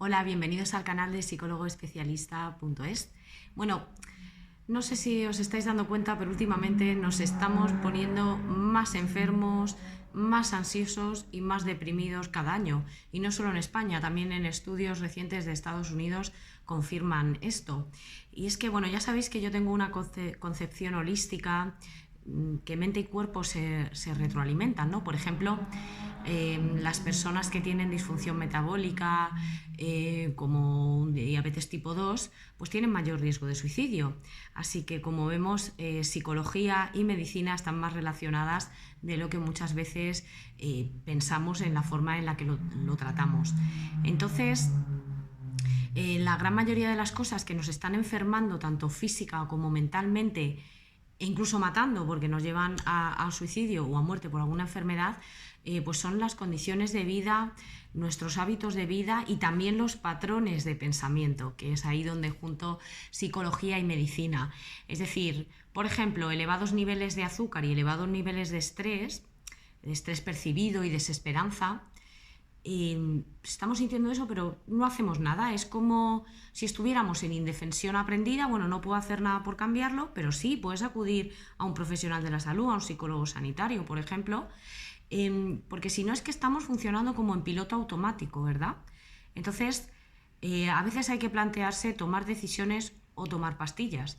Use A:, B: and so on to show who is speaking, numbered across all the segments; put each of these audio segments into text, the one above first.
A: Hola, bienvenidos al canal de psicólogoespecialista.es. Bueno, no sé si os estáis dando cuenta, pero últimamente nos estamos poniendo más enfermos, más ansiosos y más deprimidos cada año. Y no solo en España, también en estudios recientes de Estados Unidos confirman esto. Y es que, bueno, ya sabéis que yo tengo una concepción holística, que mente y cuerpo se retroalimentan, ¿no? Por ejemplo, las personas que tienen disfunción metabólica, como diabetes tipo 2, pues tienen mayor riesgo de suicidio. Así que, como vemos, psicología y medicina están más relacionadas de lo que muchas veces pensamos en la forma en la que lo tratamos. Entonces, la gran mayoría de las cosas que nos están enfermando, tanto física como mentalmente, e incluso matando porque nos llevan a suicidio o a muerte por alguna enfermedad, pues son las condiciones de vida, nuestros hábitos de vida y también los patrones de pensamiento, que es ahí donde junto psicología y medicina. Es decir, por ejemplo, elevados niveles de azúcar y elevados niveles de estrés percibido y desesperanza. Estamos sintiendo eso, pero no hacemos nada. Es como si estuviéramos en indefensión aprendida. Bueno, no puedo hacer nada por cambiarlo, pero sí puedes acudir a un profesional de la salud, a un psicólogo sanitario, por ejemplo, porque si no es que estamos funcionando como en piloto automático, ¿verdad? Entonces, a veces hay que plantearse tomar decisiones o tomar pastillas.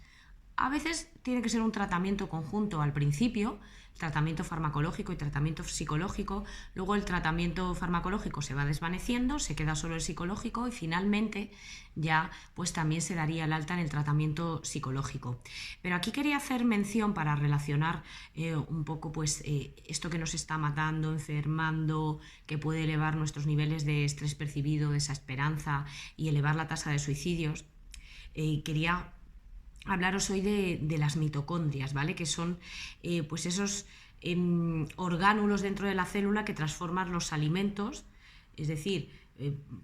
A: A veces tiene que ser un tratamiento conjunto al principio, tratamiento farmacológico y tratamiento psicológico. Luego el tratamiento farmacológico se va desvaneciendo, se queda solo el psicológico y finalmente ya pues también se daría el alta en el tratamiento psicológico. Pero aquí quería hacer mención para relacionar un poco pues esto que nos está matando, enfermando, que puede elevar nuestros niveles de estrés percibido, desesperanza y elevar la tasa de suicidios. Quería hablaros hoy de las mitocondrias, ¿vale? Que son pues esos orgánulos dentro de la célula que transforman los alimentos, es decir,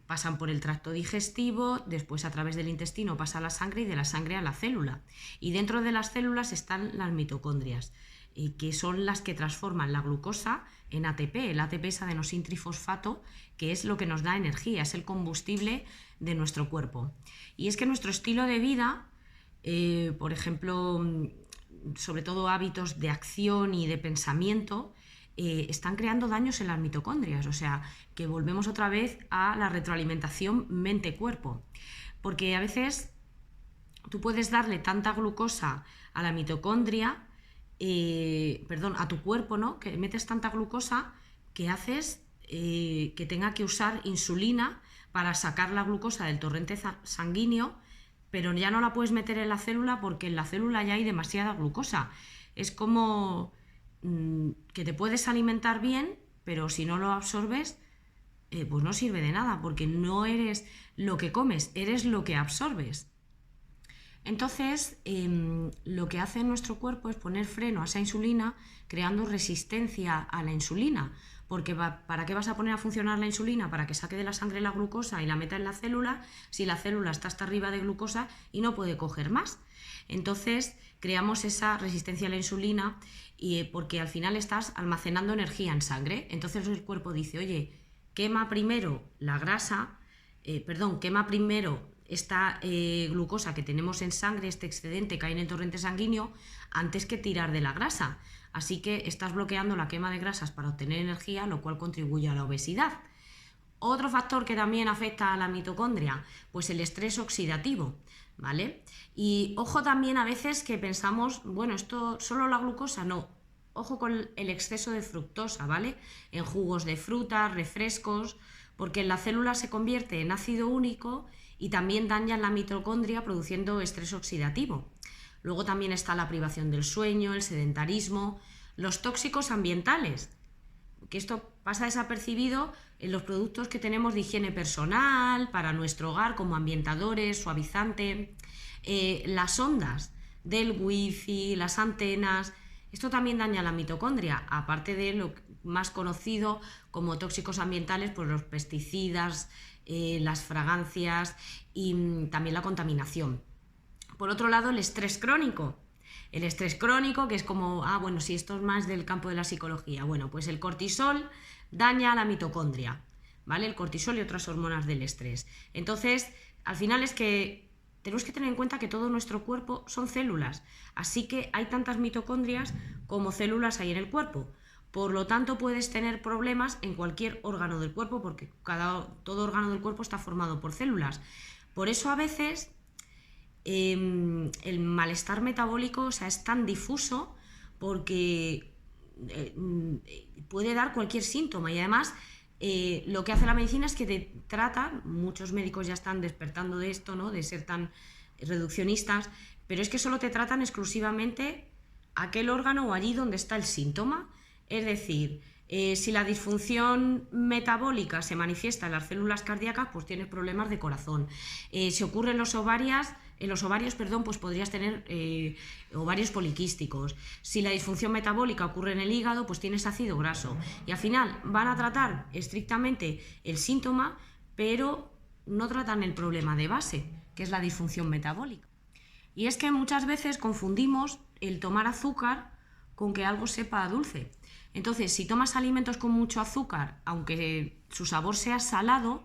A: pasan por el tracto digestivo, después a través del intestino pasa a la sangre y de la sangre a la célula. Y dentro de las células están las mitocondrias, que son las que transforman la glucosa en ATP. El ATP es adenosintrifosfato, que es lo que nos da energía, es el combustible de nuestro cuerpo. Y es que nuestro estilo de vida, por ejemplo, sobre todo hábitos de acción y de pensamiento, están creando daños en las mitocondrias, o sea, que volvemos otra vez a la retroalimentación mente-cuerpo. Porque a veces tú puedes darle tanta glucosa a la mitocondria, a tu cuerpo, ¿no? Que metes tanta glucosa que haces que tenga que usar insulina para sacar la glucosa del torrente sanguíneo, pero ya no la puedes meter en la célula porque en la célula ya hay demasiada glucosa. Es como que te puedes alimentar bien, pero si no lo absorbes, pues no sirve de nada, porque no eres lo que comes, eres lo que absorbes. Entonces, lo que hace nuestro cuerpo es poner freno a esa insulina, creando resistencia a la insulina. Porque ¿para qué vas a poner a funcionar la insulina? Para que saque de la sangre la glucosa y la meta en la célula, si la célula está hasta arriba de glucosa y no puede coger más. Entonces, creamos esa resistencia a la insulina porque al final estás almacenando energía en sangre. Entonces el cuerpo dice, oye, quema primero la grasa, quema primero esta glucosa que tenemos en sangre, este excedente que hay en el torrente sanguíneo, antes que tirar de la grasa. Así que estás bloqueando la quema de grasas para obtener energía, lo cual contribuye a la obesidad. Otro factor que también afecta a la mitocondria, pues el estrés oxidativo, ¿vale? Y ojo también a veces que pensamos, bueno, esto solo la glucosa, no. Ojo con el exceso de fructosa, ¿vale? En jugos de frutas, refrescos, porque en la célula se convierte en ácido úrico y también daña la mitocondria produciendo estrés oxidativo. Luego también está la privación del sueño, el sedentarismo, los tóxicos ambientales, que esto pasa desapercibido en los productos que tenemos de higiene personal, para nuestro hogar, como ambientadores, suavizante, las ondas del wifi, las antenas. Esto también daña la mitocondria, aparte de lo más conocido como tóxicos ambientales, pues los pesticidas, las fragancias y también la contaminación. Por otro lado, el estrés crónico. El estrés crónico, que es como, si esto es más del campo de la psicología. Bueno, pues el cortisol daña a la mitocondria, ¿vale? El cortisol y otras hormonas del estrés. Entonces, al final es que tenemos que tener en cuenta que todo nuestro cuerpo son células, así que hay tantas mitocondrias como células hay en el cuerpo. Por lo tanto, puedes tener problemas en cualquier órgano del cuerpo, porque todo órgano del cuerpo está formado por células. Por eso a veces el malestar metabólico, o sea, es tan difuso porque puede dar cualquier síntoma y además lo que hace la medicina es que te trata, muchos médicos ya están despertando de esto, ¿no? De ser tan reduccionistas, pero es que solo te tratan exclusivamente aquel órgano o allí donde está el síntoma. Es decir, si la disfunción metabólica se manifiesta en las células cardíacas, pues tienes problemas de corazón. Si ocurre en los ovarios, pues podrías tener ovarios poliquísticos. Si la disfunción metabólica ocurre en el hígado, pues tienes ácido graso. Y al final van a tratar estrictamente el síntoma, pero no tratan el problema de base, que es la disfunción metabólica. Y es que muchas veces confundimos el tomar azúcar con que algo sepa dulce. Entonces, si tomas alimentos con mucho azúcar, aunque su sabor sea salado,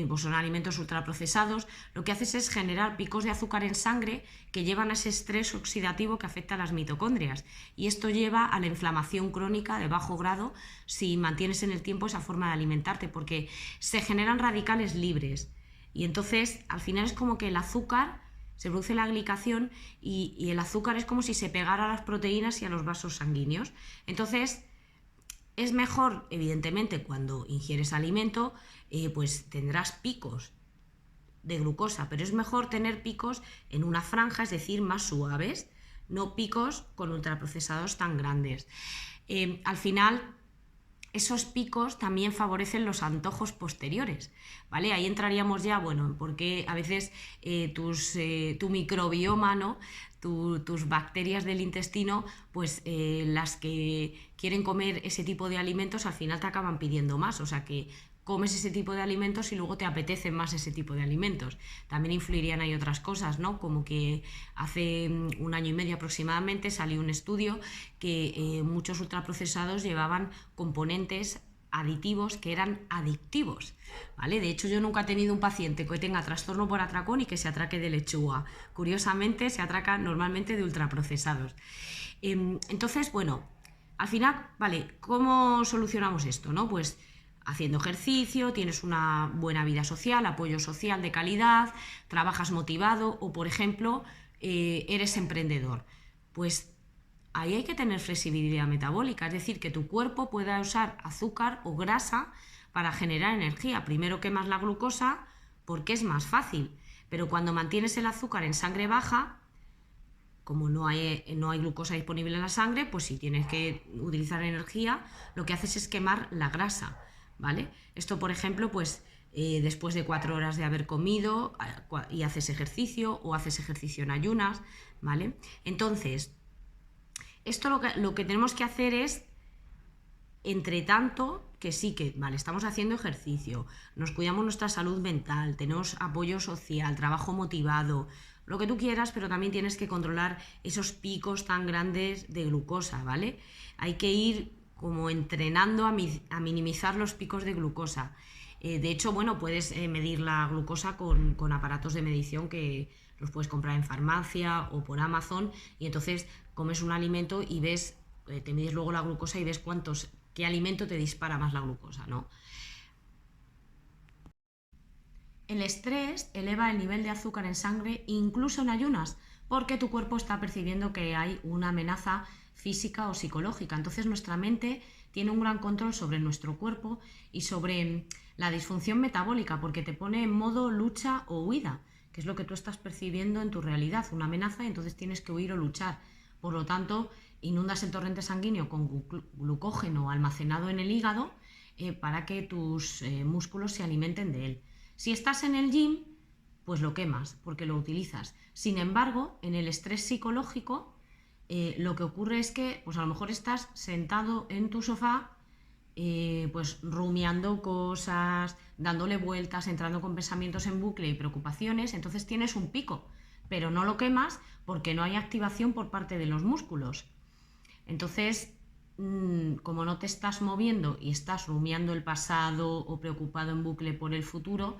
A: pues son alimentos ultraprocesados, lo que haces es generar picos de azúcar en sangre que llevan a ese estrés oxidativo que afecta a las mitocondrias. Y esto lleva a la inflamación crónica de bajo grado si mantienes en el tiempo esa forma de alimentarte, porque se generan radicales libres. Y entonces, al final es como que el azúcar, se produce la glicación y el azúcar es como si se pegara a las proteínas y a los vasos sanguíneos. Entonces, es mejor, evidentemente, cuando ingieres alimento, pues tendrás picos de glucosa, pero es mejor tener picos en una franja, es decir, más suaves, no picos con ultraprocesados tan grandes. Al final, esos picos también favorecen los antojos posteriores, ¿vale? Ahí entraríamos ya, bueno, porque a veces tu microbioma, ¿no? Tus bacterias del intestino, pues las que quieren comer ese tipo de alimentos al final te acaban pidiendo más, o sea que comes ese tipo de alimentos y luego te apetece más ese tipo de alimentos. También influirían ahí otras cosas, ¿no? Como que hace 1 año y medio aproximadamente salió un estudio que muchos ultraprocesados llevaban componentes aditivos que eran adictivos, ¿vale? De hecho, yo nunca he tenido un paciente que tenga trastorno por atracón y que se atraque de lechuga. Curiosamente, se atraca normalmente de ultraprocesados. Entonces, bueno, al final, ¿vale? ¿Cómo solucionamos esto, no? Pues haciendo ejercicio, tienes una buena vida social, apoyo social de calidad, trabajas motivado o, por ejemplo, eres emprendedor. Pues ahí hay que tener flexibilidad metabólica, es decir, que tu cuerpo pueda usar azúcar o grasa para generar energía. Primero quemas la glucosa porque es más fácil, pero cuando mantienes el azúcar en sangre baja, como no hay glucosa disponible en la sangre, pues si tienes que utilizar energía, lo que haces es quemar la grasa, ¿vale? Esto, por ejemplo, pues después de 4 horas de haber comido y haces ejercicio o haces ejercicio en ayunas, ¿vale? Entonces, esto lo que tenemos que hacer es, entre tanto, que sí, que vale, estamos haciendo ejercicio, nos cuidamos nuestra salud mental, tenemos apoyo social, trabajo motivado, lo que tú quieras, pero también tienes que controlar esos picos tan grandes de glucosa, ¿vale? Hay que ir como entrenando a minimizar los picos de glucosa. De hecho, bueno, puedes medir la glucosa con aparatos de medición que los puedes comprar en farmacia o por Amazon y entonces comes un alimento y ves, te mides luego la glucosa y ves qué alimento te dispara más la glucosa, ¿no? El estrés eleva el nivel de azúcar en sangre incluso en ayunas, porque tu cuerpo está percibiendo que hay una amenaza física o psicológica. Entonces nuestra mente tiene un gran control sobre nuestro cuerpo y sobre la disfunción metabólica, porque te pone en modo lucha o huida, que es lo que tú estás percibiendo en tu realidad, una amenaza, y entonces tienes que huir o luchar. Por lo tanto, inundas el torrente sanguíneo con glucógeno almacenado en el hígado para que tus músculos se alimenten de él. Si estás en el gym, pues lo quemas porque lo utilizas. Sin embargo, en el estrés psicológico, lo que ocurre es que pues a lo mejor estás sentado en tu sofá, pues rumiando cosas, dándole vueltas, entrando con pensamientos en bucle y preocupaciones, entonces tienes un pico, pero no lo quemas porque no hay activación por parte de los músculos. Entonces, como no te estás moviendo y estás rumiando el pasado o preocupado en bucle por el futuro,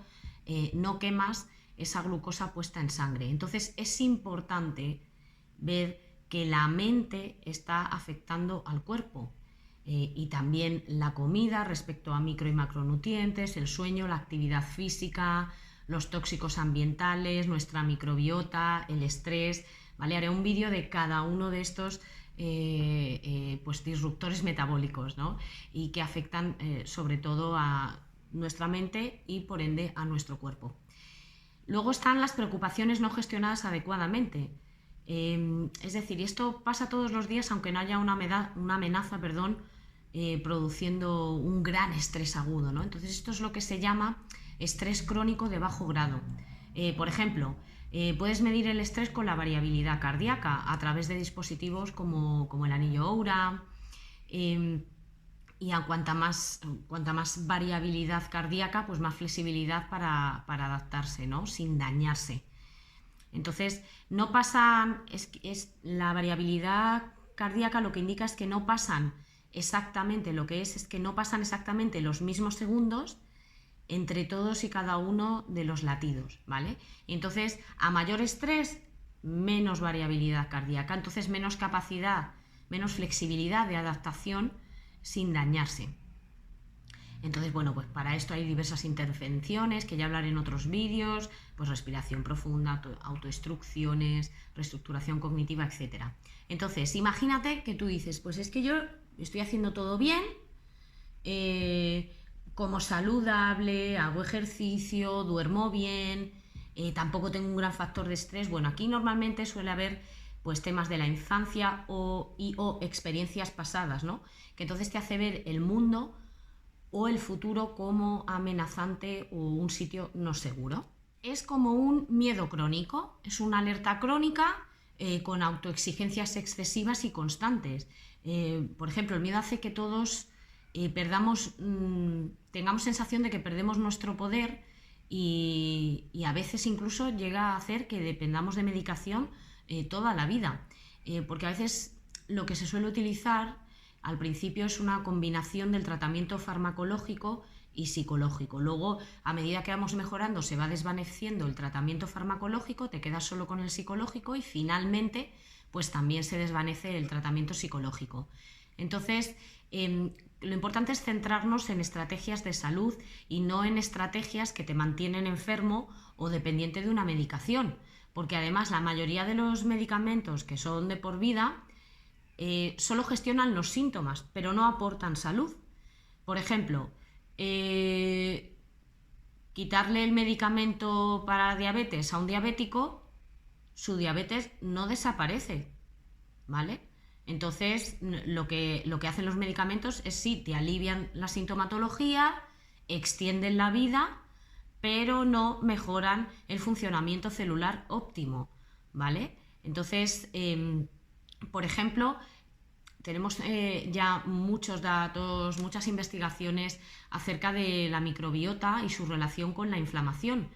A: no quemas esa glucosa puesta en sangre. Entonces es importante ver que la mente está afectando al cuerpo, y también la comida respecto a micro y macronutrientes, el sueño, la actividad física, los tóxicos ambientales, nuestra microbiota, el estrés, ¿vale? Haré un vídeo de cada uno de estos pues disruptores metabólicos, ¿no? Y que afectan sobre todo a nuestra mente y por ende a nuestro cuerpo. Luego están las preocupaciones no gestionadas adecuadamente. Es decir, esto pasa todos los días aunque no haya una amenaza, produciendo un gran estrés agudo, ¿no? Entonces esto es lo que se llama estrés crónico de bajo grado. Por ejemplo, puedes medir el estrés con la variabilidad cardíaca a través de dispositivos como el anillo Oura, y a cuanta más variabilidad cardíaca, pues más flexibilidad para adaptarse, ¿no? Sin dañarse. Entonces, no pasan, la variabilidad cardíaca lo que indica es que no pasan exactamente, es que no pasan exactamente los mismos segundos entre todos y cada uno de los latidos, ¿vale? Y entonces, a mayor estrés, menos variabilidad cardíaca, entonces menos capacidad, menos flexibilidad de adaptación sin dañarse. Entonces, bueno, pues para esto hay diversas intervenciones que ya hablaré en otros vídeos, pues respiración profunda, autoinstrucciones, reestructuración cognitiva, etc. Entonces, imagínate que tú dices, pues es que yo estoy haciendo todo bien, como saludable, hago ejercicio, duermo bien, tampoco tengo un gran factor de estrés. Bueno, aquí normalmente suele haber pues temas de la infancia o experiencias pasadas, ¿no? Que entonces te hace ver el mundo o el futuro como amenazante o un sitio no seguro. Es como un miedo crónico, es una alerta crónica con autoexigencias excesivas y constantes. Por ejemplo, el miedo hace que todos tengamos sensación de que perdemos nuestro poder y a veces incluso llega a hacer que dependamos de medicación toda la vida. Porque a veces lo que se suele utilizar al principio es una combinación del tratamiento farmacológico y psicológico. Luego, a medida que vamos mejorando, se va desvaneciendo el tratamiento farmacológico, te quedas solo con el psicológico y finalmente, pues también se desvanece el tratamiento psicológico. Entonces, lo importante es centrarnos en estrategias de salud y no en estrategias que te mantienen enfermo o dependiente de una medicación, porque además la mayoría de los medicamentos que son de por vida solo gestionan los síntomas, pero no aportan salud. Por ejemplo, quitarle el medicamento para diabetes a un diabético, su diabetes no desaparece, ¿vale? Entonces, lo que hacen los medicamentos es sí, te alivian la sintomatología, extienden la vida, pero no mejoran el funcionamiento celular óptimo, ¿vale? Entonces, por ejemplo, tenemos ya muchos datos, muchas investigaciones acerca de la microbiota y su relación con la inflamación.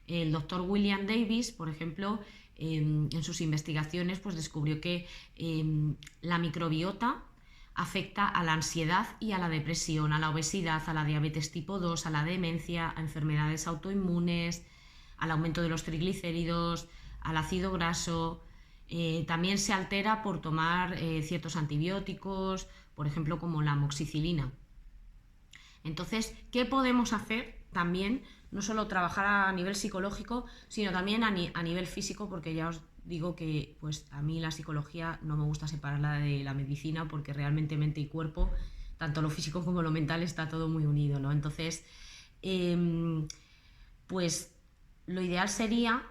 A: El doctor William Davis, por ejemplo, en sus investigaciones pues descubrió que la microbiota afecta a la ansiedad y a la depresión, a la obesidad, a la diabetes tipo 2, a la demencia, a enfermedades autoinmunes, al aumento de los triglicéridos, al ácido graso. También se altera por tomar ciertos antibióticos, por ejemplo como la amoxicilina. Entonces, ¿qué podemos hacer también? No solo trabajar a nivel psicológico, sino también a nivel físico, porque ya os digo que pues, a mí la psicología no me gusta separarla de la medicina, porque realmente mente y cuerpo, tanto lo físico como lo mental, está todo muy unido, ¿no? Entonces, pues lo ideal sería,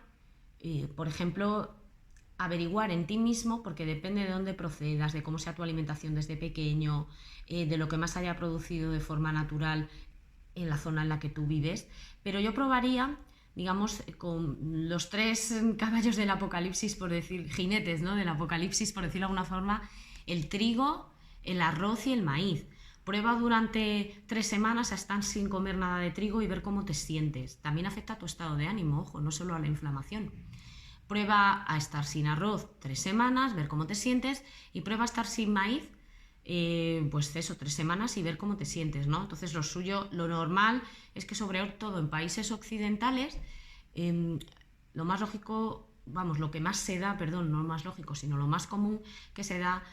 A: por ejemplo, averiguar en ti mismo, porque depende de dónde procedas, de cómo sea tu alimentación desde pequeño, de lo que más haya producido de forma natural en la zona en la que tú vives, pero yo probaría, digamos, con los 3 caballos del apocalipsis, por decir, jinetes, ¿no?, del apocalipsis, por decirlo de alguna forma, el trigo, el arroz y el maíz. Prueba durante 3 semanas a estar sin comer nada de trigo y ver cómo te sientes. También afecta a tu estado de ánimo, ojo, no solo a la inflamación. Prueba a estar sin arroz 3 semanas, ver cómo te sientes, y prueba a estar sin maíz pues eso, 3 semanas y ver cómo te sientes, ¿no? Entonces lo suyo, lo normal es que sobre todo en países occidentales, lo más lógico, vamos, lo que más se da, perdón, no más lógico, sino lo más común que se da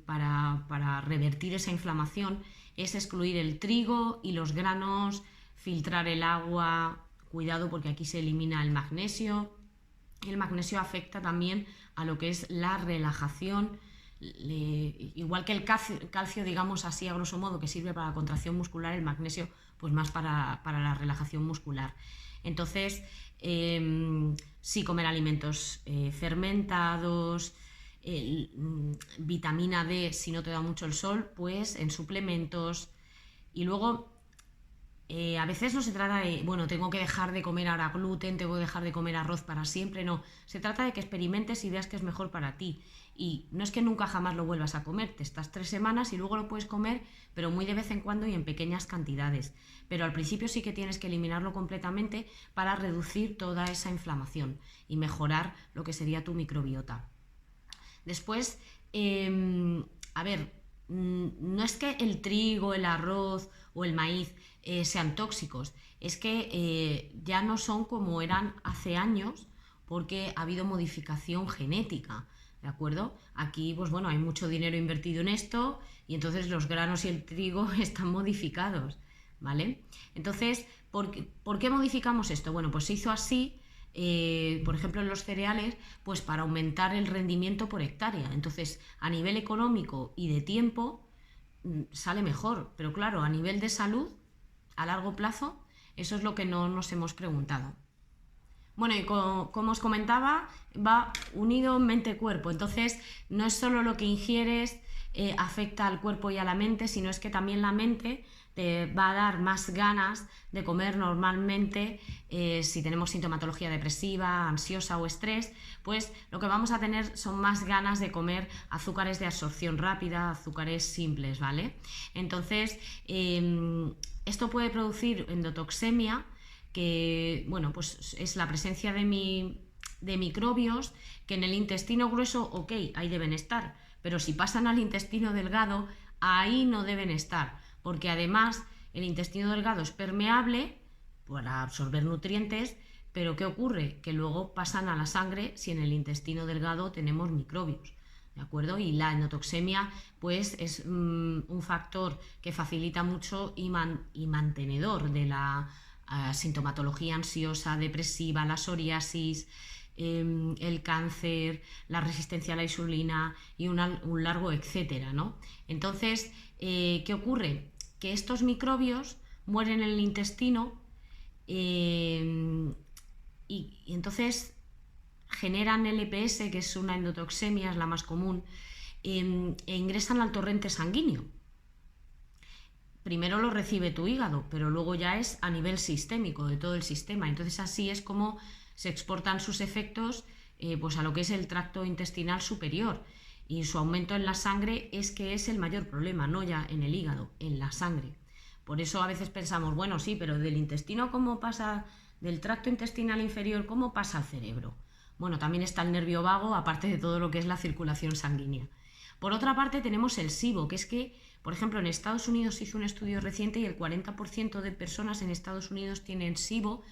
A: para revertir esa inflamación es excluir el trigo y los granos, filtrar el agua, cuidado porque aquí se elimina el magnesio. El magnesio afecta también a lo que es la relajación, igual que el calcio, digamos así a grosso modo, que sirve para la contracción muscular, el magnesio pues más para la relajación muscular. Entonces, sí comer alimentos fermentados, vitamina D si no te da mucho el sol, pues en suplementos. Y luego a veces no se trata de, bueno, tengo que dejar de comer ahora gluten, tengo que dejar de comer arroz para siempre, no. Se trata de que experimentes y veas que es mejor para ti. Y no es que nunca jamás lo vuelvas a comer, te estás 3 semanas y luego lo puedes comer, pero muy de vez en cuando y en pequeñas cantidades. Pero al principio sí que tienes que eliminarlo completamente para reducir toda esa inflamación y mejorar lo que sería tu microbiota. Después, a ver, no es que el trigo, el arroz o el maíz sean tóxicos, es que ya no son como eran hace años porque ha habido modificación genética, ¿de acuerdo? Aquí, pues bueno, hay mucho dinero invertido en esto y entonces los granos y el trigo están modificados, ¿vale? Entonces, ¿por qué modificamos esto? Bueno, pues se hizo así. Por ejemplo en los cereales, pues para aumentar el rendimiento por hectárea. Entonces, a nivel económico y de tiempo, sale mejor, pero claro, a nivel de salud, a largo plazo, eso es lo que no nos hemos preguntado. Bueno, y como os comentaba, va unido mente-cuerpo, entonces no es solo lo que ingieres afecta al cuerpo y a la mente, sino es que también la mente te va a dar más ganas de comer normalmente. Si tenemos sintomatología depresiva, ansiosa o estrés, pues lo que vamos a tener son más ganas de comer azúcares de absorción rápida, azúcares simples, ¿vale? Entonces, esto puede producir endotoxemia, que bueno, pues es la presencia de microbios que en el intestino grueso, ok, ahí deben estar, pero si pasan al intestino delgado, ahí no deben estar, porque además el intestino delgado es permeable para absorber nutrientes, pero ¿qué ocurre? Que luego pasan a la sangre si en el intestino delgado tenemos microbios, ¿de acuerdo? Y la endotoxemia pues es un factor que facilita mucho y mantenedor de la sintomatología ansiosa, depresiva, la psoriasis, el cáncer, la resistencia a la insulina y un largo etcétera, ¿no? Entonces, ¿qué ocurre? Que estos microbios mueren en el intestino y entonces generan LPS, que es una endotoxemia, es la más común, e ingresan al torrente sanguíneo. Primero lo recibe tu hígado, pero luego ya es a nivel sistémico, de todo el sistema. Entonces así es como se exportan sus efectos pues a lo que es el tracto intestinal superior. Y su aumento en la sangre es que es el mayor problema, no ya en el hígado, en la sangre. Por eso a veces pensamos, bueno, sí, pero del intestino, ¿cómo pasa? Del tracto intestinal inferior, ¿cómo pasa al cerebro? Bueno, también está el nervio vago, aparte de todo lo que es la circulación sanguínea. Por otra parte tenemos el SIBO, que es que, por ejemplo, en Estados Unidos se hizo un estudio reciente y el 40% de personas en Estados Unidos tienen SIBO,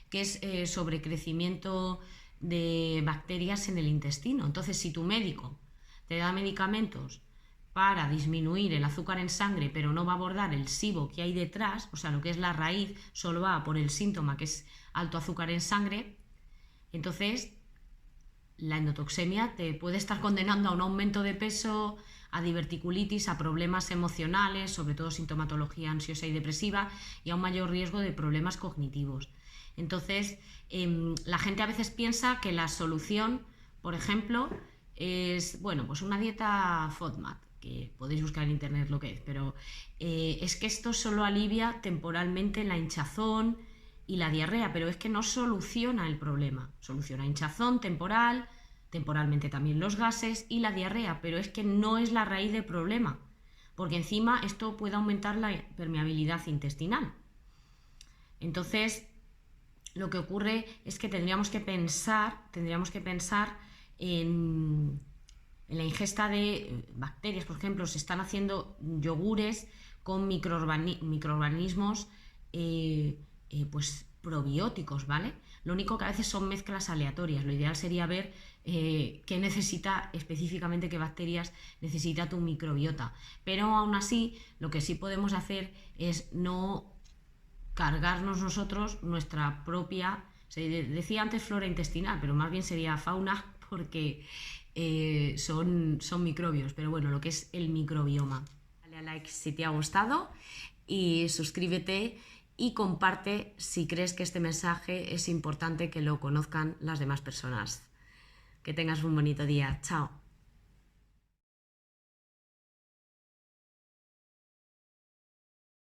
A: que es sobrecrecimiento de bacterias en el intestino. Entonces, si tu médico te da medicamentos para disminuir el azúcar en sangre, pero no va a abordar el SIBO que hay detrás, o sea, lo que es la raíz, solo va por el síntoma que es alto azúcar en sangre, entonces la endotoxemia te puede estar condenando a un aumento de peso, a diverticulitis, a problemas emocionales, sobre todo sintomatología ansiosa y depresiva, y a un mayor riesgo de problemas cognitivos. Entonces, la gente a veces piensa que la solución, por ejemplo, es, bueno, pues una dieta FODMAP, que podéis buscar en internet lo que es, pero es que esto solo alivia temporalmente la hinchazón y la diarrea, pero es que no soluciona el problema. Soluciona hinchazón temporal, temporalmente también los gases y la diarrea, pero es que no es la raíz del problema, porque encima esto puede aumentar la permeabilidad intestinal. Entonces, lo que ocurre es que tendríamos que pensar en En la ingesta de bacterias, por ejemplo, se están haciendo yogures con microorganismos pues probióticos, ¿vale? Lo único que a veces son mezclas aleatorias. Lo ideal sería ver qué necesita específicamente, qué bacterias necesita tu microbiota. Pero aún así, lo que sí podemos hacer es no cargarnos nosotros nuestra propia, se decía antes flora intestinal, pero más bien sería fauna porque son microbios, pero bueno, lo que es el microbioma. Dale a like si te ha gustado y suscríbete y comparte si crees que este mensaje es importante que lo conozcan las demás personas. Que tengas un bonito día. Chao.